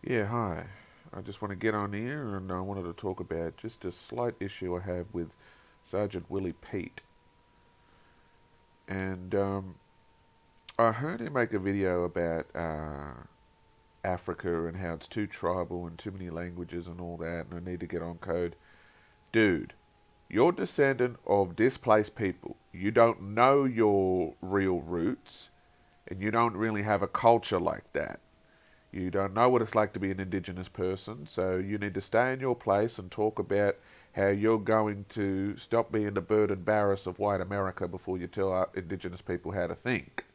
Yeah, hi. I just want to get on here and I wanted to talk about just a slight issue I have with Sergeant Willie Pete. And I heard him make a video about Africa and how it's too tribal and too many languages and all that, and I need to get on code. Dude, you're descendant of displaced people. You don't know your real roots, and you don't really have a culture like that. You don't know what it's like to be an Indigenous person, so you need to stay in your place and talk about how you're going to stop being the burden barrass of white America before you tell our Indigenous people how to think.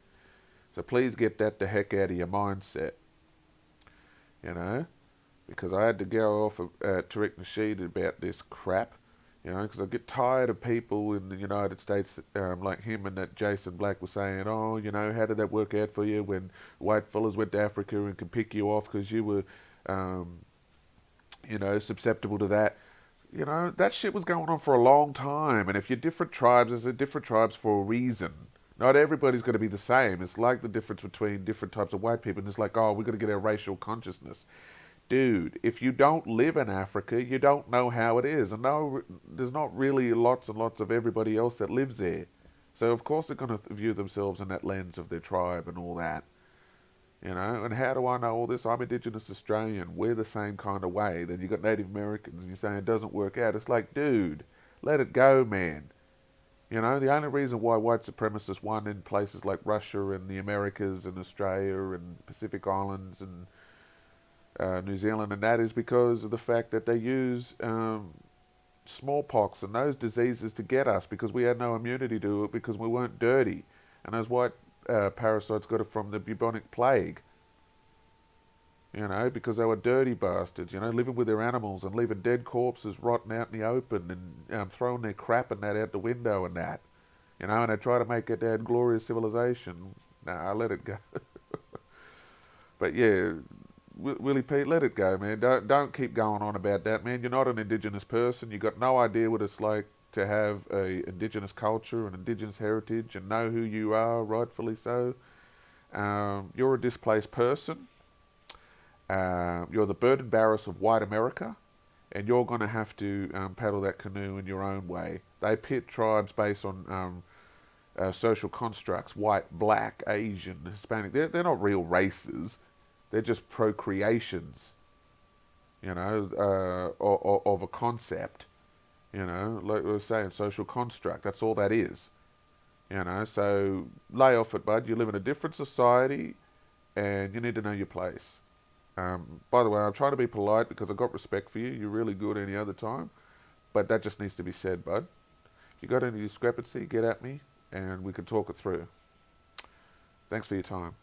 So please get that the heck out of your mindset, you know, because I had to go off Tariq Nasheed about this crap, you know, because I get tired of people in the United States like him and that Jason Black was saying, oh, you know, how did that work out for you when white fellas went to Africa and could pick you off because you were, um, susceptible to that. You know, that shit was going on for a long time. And if you're different tribes, there's different tribes for a reason. Not everybody's going to be the same. It's like the difference between different types of white people. And it's like, oh, we're going to get our racial consciousness. Dude, if you don't live in Africa, you don't know how it is. And no, there's not really lots and lots of everybody else that lives there. So of course they're going to view themselves in that lens of their tribe and all that. You know, and how do I know all this? I'm Indigenous Australian. We're the same kind of way. Then you got Native Americans and you're saying it doesn't work out. It's like, dude, let it go, man. You know, the only reason why white supremacists won in places like Russia and the Americas and Australia and Pacific Islands and New Zealand and that is because of the fact that they use smallpox and those diseases to get us because we had no immunity to it because we weren't dirty. And those white parasites got it from the bubonic plague, you know, because they were dirty bastards, you know, living with their animals and leaving dead corpses rotting out in the open and throwing their crap and that out the window and that, you know, and they try to make it that glorious civilization. Nah, let it go. But yeah, Willie Pete, let it go, man. Don't keep going on about that, man. You're not an Indigenous person. You got no idea what it's like to have a Indigenous culture and Indigenous heritage and know who you are, rightfully so. You're a displaced person. You're the burden barrass of white America, and you're going to have to paddle that canoe in your own way. They pit tribes based on social constructs: white, black, Asian, Hispanic. They're not real races. They're just procreations, you know, of a concept. You know, like we were saying, social construct. That's all that is. You know, so lay off it, bud. You live in a different society, and you need to know your place. By the way, I'm trying to be polite because I've got respect for you. You're really good any other time, but that just needs to be said, bud. If you got any discrepancy, get at me, and we can talk it through. Thanks for your time.